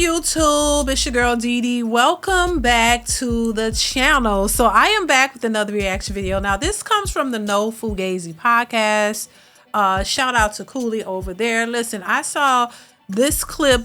YouTube? It's your girl DeeDee. Welcome back to the channel. So I am back with another reaction video. Now this comes from the No Fugazi podcast. Shout out to Cooley over there. Listen, I saw this clip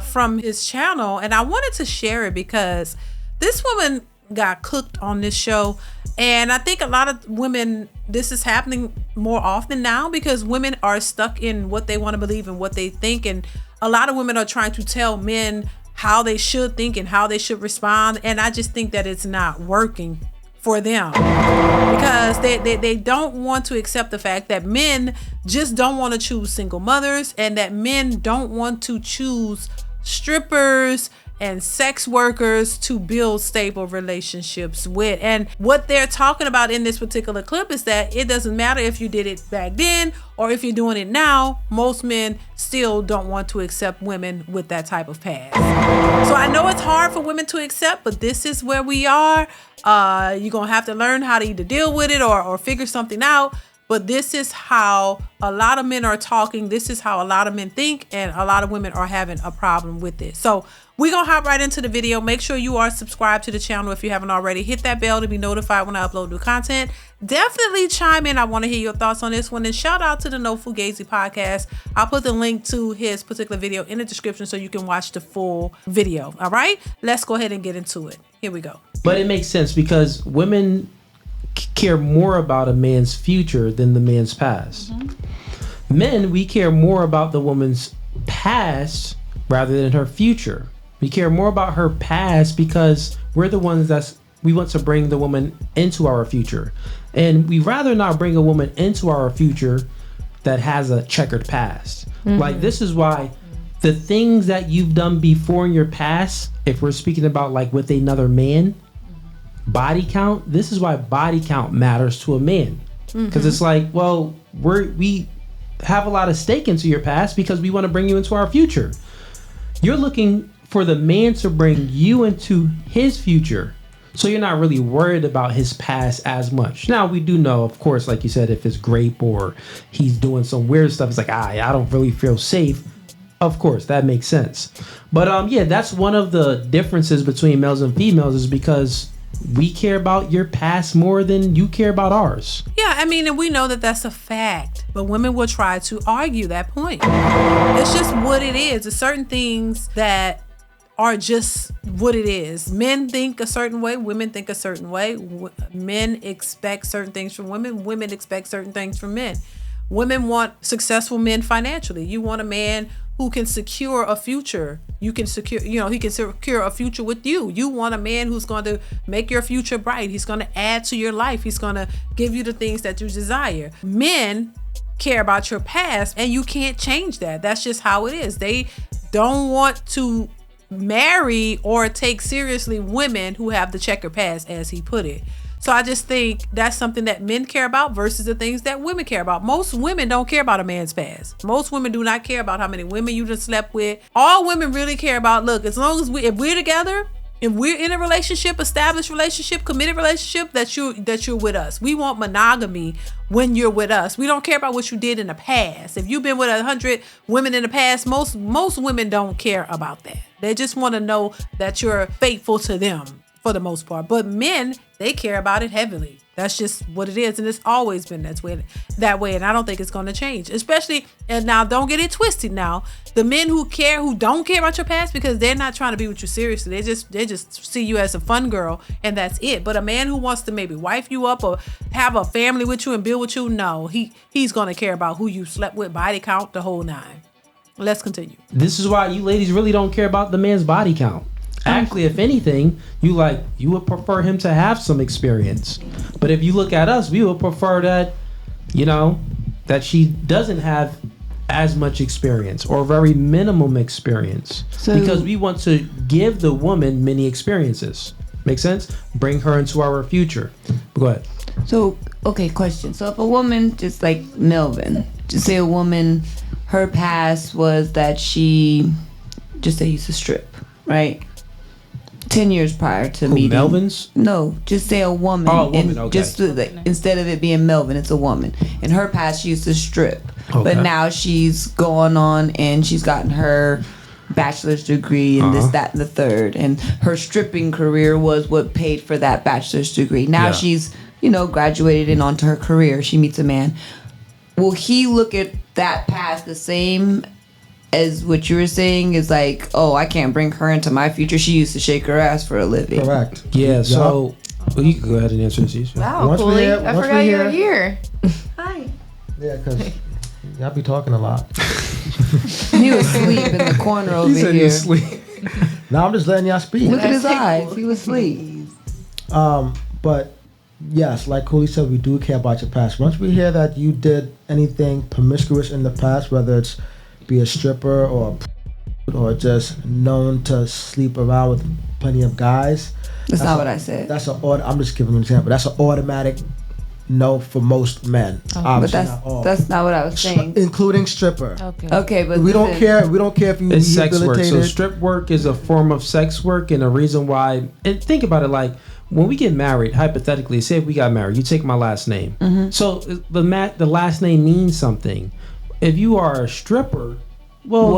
from his channel and I wanted to share it because this woman got cooked on this show. And I think a lot of women, this is happening more often now because women are stuck in what they want to believe and what they think. And a lot of women are trying to tell men how they should think and how they should respond. And I just think that it's not working for them because they don't want to accept the fact that men just don't want to choose single mothers and that men don't want to choose strippers and sex workers to build stable relationships with. And what they're talking about in this particular clip is that it doesn't matter if you did it back then or if you're doing it now, most men still don't want to accept women with that type of past. So I know it's hard for women to accept, but this is where we are. You're gonna have to learn how to either deal with it or figure something out. But this is how a lot of men are talking. This is how a lot of men think, and a lot of women are having a problem with it. So we're gonna hop right into the video. Make sure you are subscribed to the channel if you haven't already. Hit that bell to be notified when I upload new content. Definitely chime in. I want to hear your thoughts on this one. And shout out to the No Fugazi podcast. I'll put the link to his particular video in the description so you can watch the full video. All right, let's go ahead and get into it. Here we go. But it makes sense because women care more about a man's future than the man's past. Men, we care more about the woman's past rather than her future. We care more about her past because we're the ones we want to bring the woman into our future. And we rather not bring a woman into our future that has a checkered past. Like, this is why the things that you've done before in your past, if we're speaking about like with another man, body count, this is why body count matters to a man. Because it's like, well, we have a lot of stake into your past because we want to bring you into our future. You're looking for the man to bring you into his future, so you're not really worried about his past as much. Now, we do know, of course, like you said, if it's grape or he's doing some weird stuff, it's like, I don't really feel safe. Of course, that makes sense. But yeah, that's one of the differences between males and females, is because we care about your past more than you care about ours. Yeah, I mean, and we know that that's a fact, but women will try to argue that point. It's just what it is. There's certain things that are just what it is. Men think a certain way, women think a certain way. Men expect certain things from women, women expect certain things from men. Women want successful men financially. You want a man who can secure a future. You can secure, he can secure a future with you. You want a man who's going to make your future bright. He's going to add to your life. He's going to give you the things that you desire. Men care about your past, and you can't change that. That's just how it is. They don't want to marry or take seriously women who have the checker past, as he put it. So I just think that's something that men care about versus the things that women care about. Most women don't care about a man's past. Most women do not care about how many women you just slept with. All women really care about, look, as long as if we're together, if we're in a relationship, established relationship, committed relationship, that you're with us. We want monogamy when you're with us. We don't care about what you did in the past. If you've been with 100 women in the past, most women don't care about that. They just want to know that you're faithful to them for the most part. But men, they care about it heavily. That's just what it is, and it's always been that way, and I don't think it's going to change. Especially, and now don't get it twisted. Now, the men who don't care about your past, because they're not trying to be with you seriously. They just see you as a fun girl, and that's it. But a man who wants to maybe wife you up or have a family with you and build with you, no, he's going to care about who you slept with, body count, the whole nine. Let's continue. This is why you ladies really don't care about the man's body count. Actually, if anything, you would prefer him to have some experience. But if you look at us, we would prefer that, that she doesn't have as much experience or very minimum experience, because we want to give the woman many experiences. Make sense? Bring her into our future. Go ahead. So, okay, question. So if a woman, just like Melvin, just say a woman, her past was that she, just say used to strip, right? 10 years prior to meeting Melvin's? No, just say a woman. Oh, a woman, and okay. Just instead of it being Melvin, it's a woman. In her past, she used to strip, okay. But now she's going on and she's gotten her bachelor's degree and this, that, and the third. And her stripping career was what paid for that bachelor's degree. Now she's, graduated and onto her career. She meets a man. Will he look at that past the same as what you were saying is like, oh, I can't bring her into my future. She used to shake her ass for a living. Correct. Yeah, so you can go ahead and answer this. Wow, Cooley. I forgot you were here. Hi. Yeah, because y'all be talking a lot. He was asleep in the corner over here. He was asleep. Now I'm just letting y'all speak. Look at his eyes. He was asleep. But yes, like Cooley said, we do care about your past. Once we hear that you did anything promiscuous in the past, whether it's be a stripper or just known to sleep around with plenty of guys. That's not what I said. I'm just giving an example. That's an automatic no for most men. But that's not what I was saying. Including stripper. Okay, but we don't care. We don't care if you it's sex work. rehabilitated. So strip work is a form of sex work, and a reason why. And think about it, like when we get married, hypothetically, say if we got married, you take my last name. Mm-hmm. So the last name means something. If you are a stripper, well,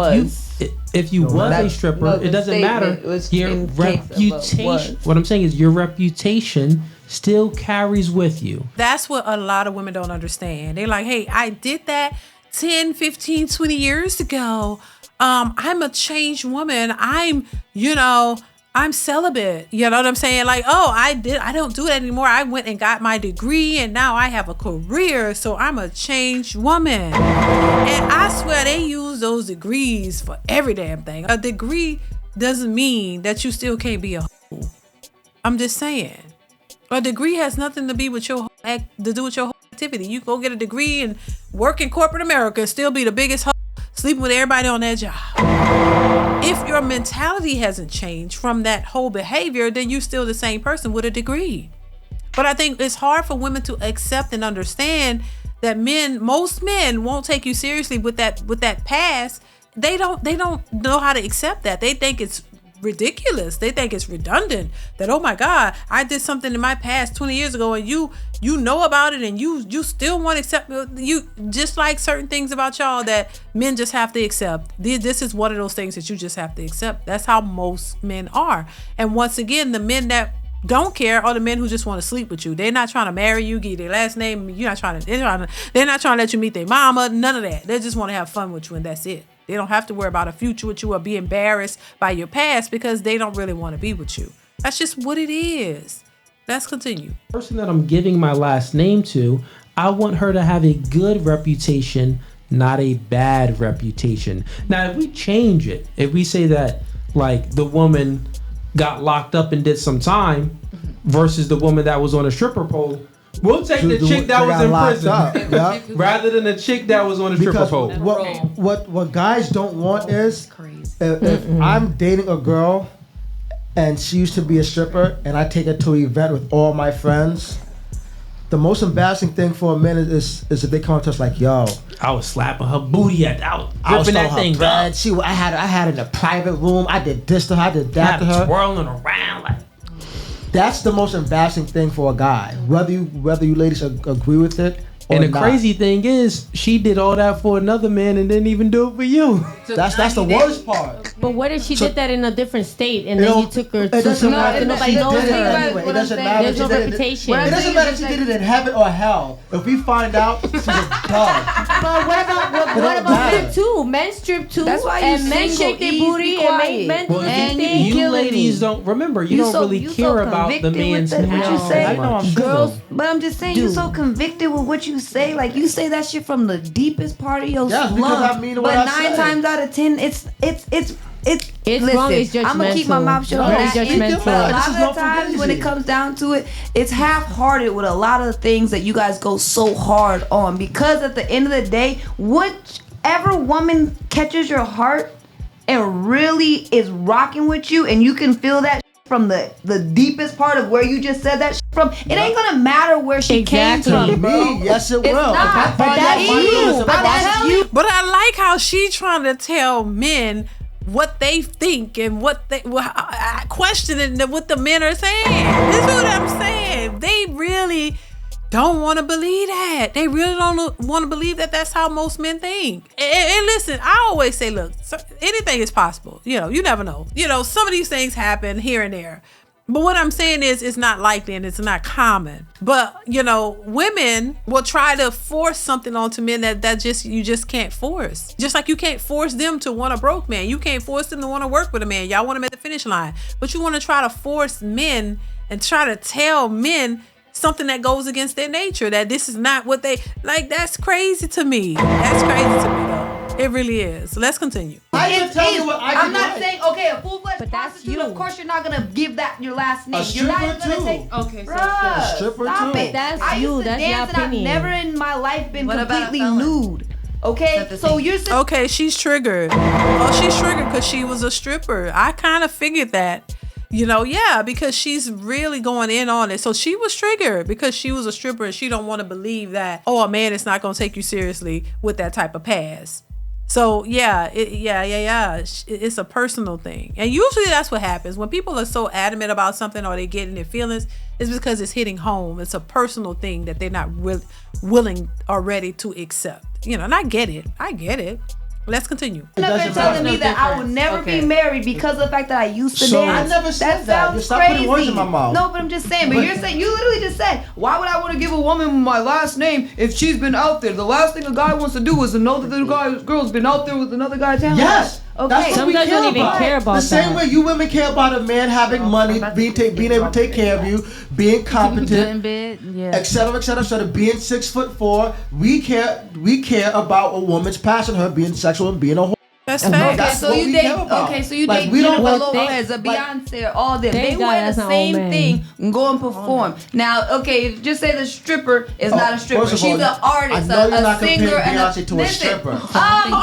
if you was a stripper, it doesn't matter. Your reputation. What I'm saying is your reputation still carries with you. That's what a lot of women don't understand. They're like, hey, I did that 10, 15, 20 years ago. I'm a changed woman. I'm celibate. You know what I'm saying? Like, oh, I don't do it anymore. I went and got my degree and now I have a career. So I'm a changed woman. And I swear they use those degrees for every damn thing. A degree doesn't mean that you still can't be a hoe. I'm just saying. A degree has nothing to do with your whole activity. You go get a degree and work in corporate America and still be the biggest hoe, sleeping with everybody on that job. If your mentality hasn't changed from that whole behavior, then you're still the same person with a degree. But I think it's hard for women to accept and understand that most men won't take you seriously with that past. They don't know how to accept that. They think it's ridiculous. They think it's redundant that, oh my God, I did something in my past 20 years ago and you know about it and you still want to accept you, just like certain things about y'all that men just have to accept. This is one of those things that you just have to accept. That's how most men are. And once again, the men that don't care are the men who just want to sleep with you. They're not trying to marry you, give you their last name. They're not trying to let you meet their mama, none of that. They just want to have fun with you and that's it. They don't have to worry about a future with you or be embarrassed by your past because they don't really want to be with you. That's just what it is. Let's continue. The person that I'm giving my last name to, I want her to have a good reputation, not a bad reputation. Now, if we change it, if we say that like the woman got locked up and did some time versus the woman that was on a stripper pole, we'll take the chick that was in prison rather than the chick that was on a stripper pole. What guys don't want is if I'm dating a girl and she used to be a stripper and I take her to an event with all my friends, the most embarrassing thing for a man is if they come up to us like, yo, I was slapping her booty I was ripping that thing, bread. I had in a private room. I did this to her. I did that to her. Twirling around like. That's the most embarrassing thing for a guy, whether you ladies agree with it or and the not. crazy thing is, she did all that for another man and didn't even do it for you. So that's the worst part. But what if she did that in a different state and then you took her to somewhere nobody knows her? Anyway. It doesn't matter. There's no reputation. It doesn't matter if she did it in heaven or hell. If we find out, she's a dog. But what about men too? Men strip too. That's why and men shake their booty and make men do the same thing. You ladies don't remember. You don't really care about the man's past. What you say. I know I'm girls, but I'm just saying, you're so convicted with what you say. Like you say that shit from the deepest part of your because I mean what but I 9 times out of 10, it's listen, wrong. It's judgmental. I'm gonna keep my mouth shut. Very But a lot judgmental. of the times when it comes down to it, it's half-hearted with a lot of the things that you guys go so hard on. Because at the end of the day, whichever woman catches your heart and really is rocking with you, and you can feel that from the deepest part of where you just said that from, it ain't gonna matter where she came from, bro. Yes, it will. It's not. But that's you. But that's you. But I like how she trying to tell men what they think and what they questioning what the men are saying. This is what I'm saying. They really don't want to believe that. They really don't want to believe that that's how most men think. And listen, I always say, look, anything is possible. You know, you never know. You know, some of these things happen here and there. But what I'm saying is it's not likely and it's not common. But, you know, women will try to force something onto men that you just can't force. Just like you can't force them to want a broke man. You can't force them to want to work with a man. Y'all want them at the finish line. But you want to try to force men and try to tell men something that goes against their nature, that this is not what they like. That's crazy to me. That's crazy to me, though. It really is. So let's continue. I'm not saying, okay, a full-fledged prostitute, you. of course you're not going to give that your last name. A You're not stripper going to too. say, Okay, so bruh, stripper stop too. it. That's I you. used to That's your dance and I've opinion. never in my life been What about a completely felon? nude. Okay, so you're saying, Okay, she's triggered. Oh, she's triggered because she was a stripper. I kind of figured that. You know, yeah, because she's really going in on it. So she was triggered because she was a stripper and she don't want to believe that, oh, a man is not going to take you seriously with that type of past. So yeah, it's a personal thing. And usually that's what happens. When people are so adamant about something or they get in their feelings, it's because it's hitting home. It's a personal thing that they're not willing or ready to accept. You know, and I get it. Let's continue. you're up there telling me that I will never be married because of the fact that I used to dance. I never said that. Sounds You stop crazy. putting words in my mouth. No, but I'm just saying. But you're saying, you literally just said, why would I want to give a woman my last name if she's been out there? The last thing a guy wants to do is to know that the girl's been out there with another guy telling her. Yes. Okay. That's what we Sometimes you care don't even about. care about the same that. way you women care about a man having money, being able to take care of you, being competent, etc., being 6'4". We care about a woman's passion, her being sexual and being a whore. That's Okay, facts. so what you we date. care about. Okay, so you Like, date we don't Jennifer want- Lopez, a Beyonce, all them. They Thank God wear that's the not same old man. thing and go and perform. Now, okay, just say the stripper is not a stripper. first of She's all, an artist, I know you're a not singer, comparing and Beyonce to a listen, stripper.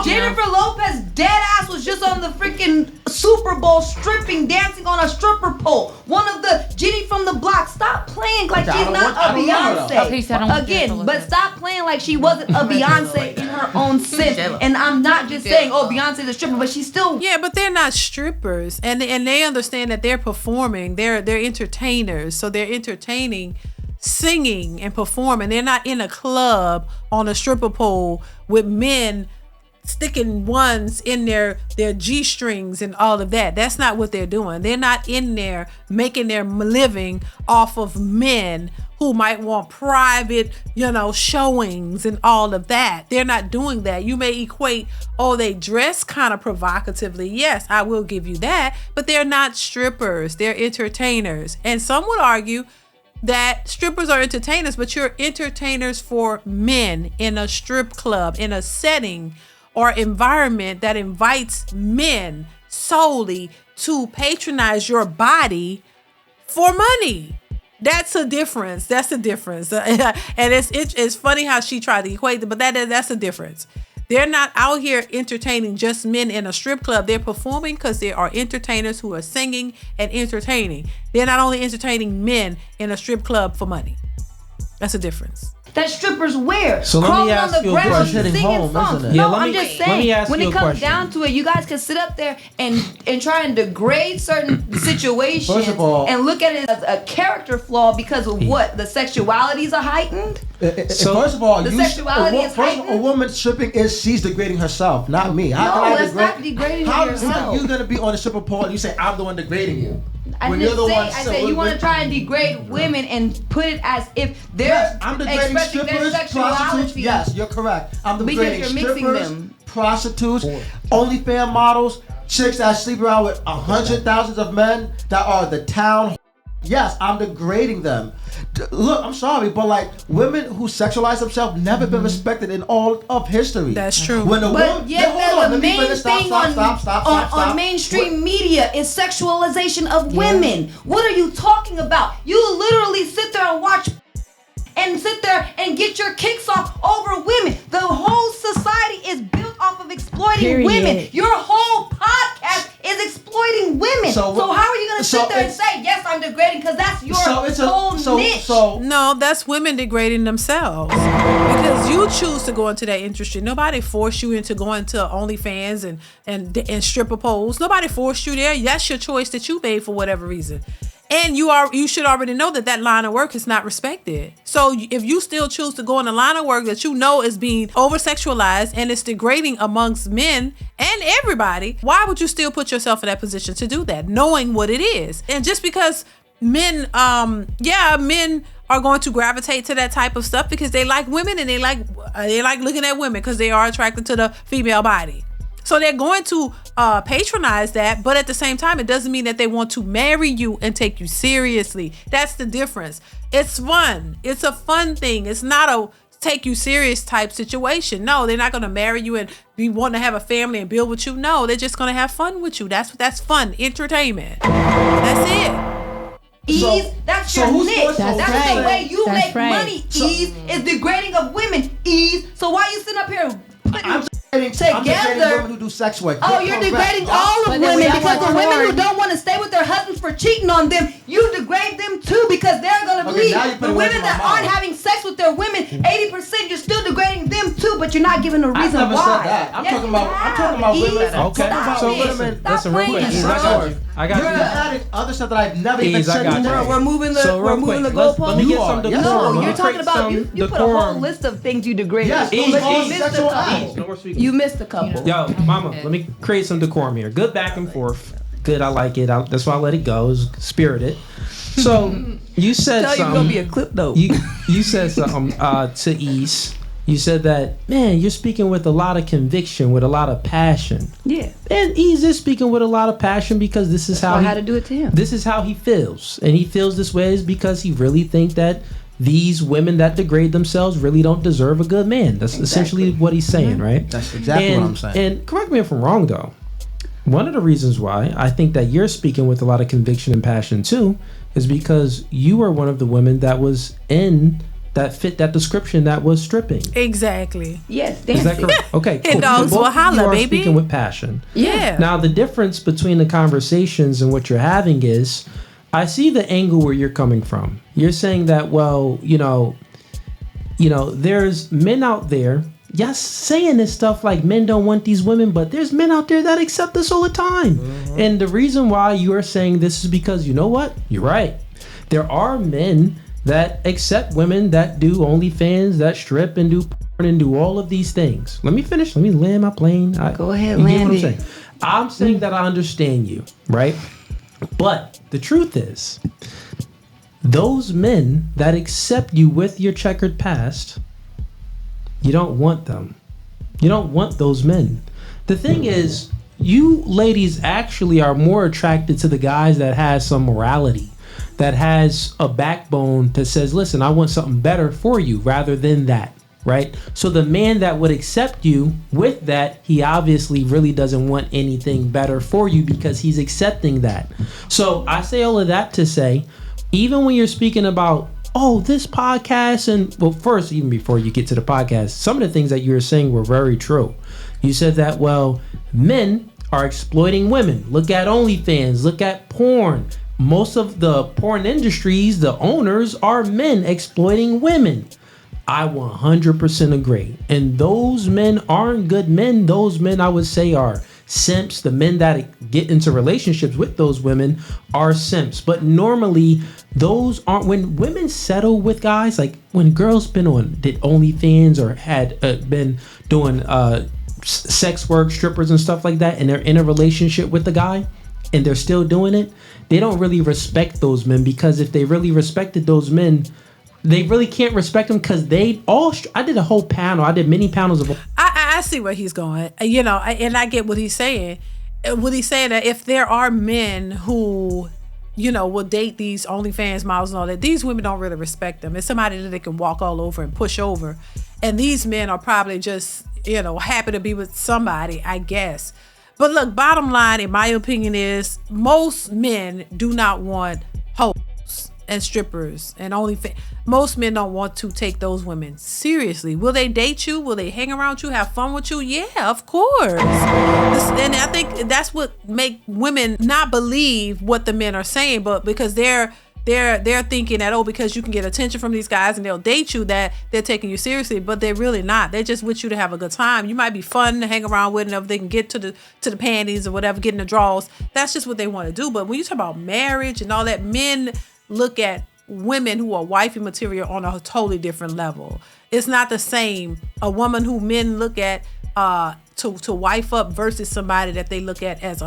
Jennifer Lopez dead ass was just on the freaking Super Bowl stripping, dancing on a stripper pole. One of the Jenny from the block. Stop playing like Okay, I she's don't not want- I a don't know her, though. Okay, so I don't want Again, Jennifer but Lopez. stop playing like she wasn't a Beyonce in her own sense. And I'm not just saying, oh, Beyonce's a stripper, but she's still. Yeah, but they're not strippers, and they understand that they're performing. They're entertainers, so they're entertaining, singing and performing. They're not in a club on a stripper pole with men sticking ones in their G-strings and all of that. That's not what they're doing. They're not in there making their living off of men who might want private, showings and all of that. They're not doing that. You may equate, oh, they dress kind of provocatively. Yes, I will give you that. But they're not strippers. They're entertainers. And some would argue that strippers are entertainers, but you're entertainers for men in a strip club, in a setting or environment that invites men solely to patronize your body for money. That's a difference. That's a difference. And it's funny how she tried to equate it, but that's a difference. They're not out here entertaining just men in a strip club. They're performing because they are entertainers who are singing and entertaining. They're not only entertaining men in a strip club for money. That's a difference. That strippers wear. So let me crawling ask on the you a ground, question. Hitting singing home, songs. isn't it? Yeah, No, let I'm me- just let me saying. ask When you it a comes question. down to it, you guys can sit up there and try and degrade certain situations First of all- and look at it as a character flaw because of what? The sexualities are heightened? So- first of all, The sexuality is heightened? a woman stripping she's degrading herself, not me. How No, can I that's degrade? not degrading How yourself. you gonna be on the stripper pole and you say I'm the one degrading you? I When didn't you're the say, one I so- said you want to try and degrade women and put it as if they're Yes, I'm degrading expressing their strippers, prostitutes. sexuality. Yes, you're correct. I'm Because degrading you're mixing strippers, them. prostitutes, OnlyFans models, chicks that sleep around with thousands of men that are the town. Yes, I'm degrading them. Look, I'm sorry, but like women who sexualize themselves never been respected in all of history. That's true. When a But woman, yet hold on, the let me main finish. Stop, thing stop, on mainstream media is sexualization of women. What are you talking about? You literally sit there and watch and sit there and get your kicks off over women. The whole society is built off of exploiting Period. women. Your whole podcast is exploiting women. So how are you going to sit there and say, yes, I'm degrading because that's your whole niche? No, that's women degrading themselves because you choose to go into that industry. Nobody forced you into going to OnlyFans and stripper poles. Nobody forced you there. That's your choice that you made for whatever reason. And you should already know that line of work is not respected. So if you still choose to go in a line of work that you know is being over-sexualized and it's degrading amongst men and everybody, why would you still put yourself in that position to do that, knowing what it is? And just because men are going to gravitate to that type of stuff because they like women and they like looking at women because they are attracted to the female body. So they're going to patronize that, but at the same time, it doesn't mean that they want to marry you and take you seriously. That's the difference. It's fun. It's a fun thing. It's not a take you serious type situation. No, they're not going to marry you and be wanting to have a family and build with you. No, they're just going to have fun with you. That's fun. Entertainment. That's it. Ease, that's your niche. That's right. the way you That's make right. money. Ease is degrading of women. Ease. So why you sitting up here putting I'm degrading together? women who do sex work. Oh, you're degrading all of But then women we have because the one women who more. don't want to stay with their husbands for cheating on them, you degrade them too because they're going to Okay, believe now you're the putting words women in my that mouth. aren't having sex with their women, 80%, you're still degrading them too, but you're not giving a I reason never why. said that. I'm Yes, talking you about have. women. Ease. Okay, Stop so it. listen, Stop real quick. playing, Ease, bro. I got You're you. adding other stuff that I've never even Ease, I said got to you. you. We're moving the So real quick, the let me goalposts. get You some are. decorum. Yes, No, Let me you're talking create about some you put a whole decorum. list of things you degrade. Yes, you those missed are a sexual couple. acts. No more speaking. You missed a couple. Yo, mama, let me create some decorum here. Good back and forth. Good, I like it. That's why I let it go. It's spirited. So you said Tell you something. gonna be a clip though. You said something to East. You said that, man, you're speaking with a lot of conviction, with a lot of passion. Yeah. And Ease is speaking with a lot of passion because this is how I had to do it to him. This is how he feels, and he feels this way is because he really thinks that these women that degrade themselves really don't deserve a good man. That's essentially what he's saying, right? That's exactly what I'm saying. And correct me if I'm wrong, though. One of the reasons why I think that you're speaking with a lot of conviction and passion too is because you are one of the women that was in that fit that description that was stripping. Exactly. Yes, Is that dancing. correct? Okay, And dogs both will of you holla, are baby. speaking with passion. Yeah. Now the difference between the conversations and what you're having is, I see the angle where you're coming from. You're saying that, well, there's men out there, yes, saying this stuff like men don't want these women, but there's men out there that accept this all the time. Mm-hmm. And the reason why you are saying this is because you know what? You're right. There are men that accept women that do OnlyFans, that strip and do porn and do all of these things. Let me finish. Let me land my plane. Go ahead, you get land what I'm it. saying? I'm saying that I understand you, right? But the truth is, those men that accept you with your checkered past, you don't want them. You don't want those men. The thing is, you ladies actually are more attracted to the guys that has some morality, that has a backbone that says, listen, I want something better for you, rather than that, right? So the man that would accept you with that, he obviously really doesn't want anything better for you because he's accepting that. So I say all of that to say, even when you're speaking about, oh, this podcast, and well, first, even before you get to the podcast, some of the things that you were saying were very true. You said that, well, men are exploiting women. Look at OnlyFans, look at porn. Most of the porn industries, the owners are men exploiting women. I 100% agree. And those men aren't good men. Those men, I would say, are simps. The men that get into relationships with those women are simps. But normally, those aren't. When women settle with guys, like when girls did OnlyFans or had been doing sex work, strippers and stuff like that, and they're in a relationship with the guy, and they're still doing it, they don't really respect those men, because if they really respected those men, they really can't respect them because they all. I did a whole panel. I did many panels of. I see where he's going, and I get what he's saying. What he's saying that if there are men who, will date these OnlyFans models and all that, these women don't really respect them. It's somebody that they can walk all over and push over, and these men are probably just happy to be with somebody, I guess. But look, bottom line, in my opinion, is most men do not want hoes and strippers and OnlyFans. Most men don't want to take those women seriously. Will they date you? Will they hang around you, have fun with you? Yeah, of course. And I think that's what make women not believe what the men are saying, but because they're they're thinking that, because you can get attention from these guys and they'll date you, that they're taking you seriously, but they're really not. They're just with you to have a good time. You might be fun to hang around with, and if they can get to the panties or whatever, get in the draws, that's just what they want to do. But when you talk about marriage and all that, men look at women who are wifey material on a totally different level. It's not the same. A woman who men look at to wife up versus somebody that they look at as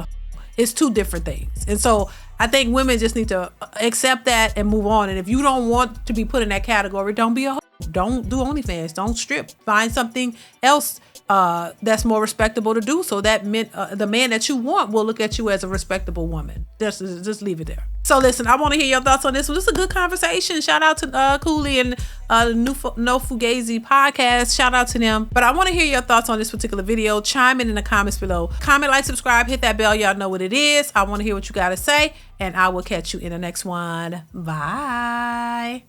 it's two different things. And so I think women just need to accept that and move on. And if you don't want to be put in that category, don't be a hoe. Don't do OnlyFans. Don't strip. Find something else that's more respectable to do, so that the man that you want will look at you as a respectable woman. Just leave it there. So listen, I want to hear your thoughts on this one. This is a good conversation. Shout out to Cooley and No Fugazi podcast. Shout out to them. But I want to hear your thoughts on this particular video. Chime in the comments below. Comment, like, subscribe, hit that bell. Y'all know what it is. I want to hear what you got to say, and I will catch you in the next one. Bye.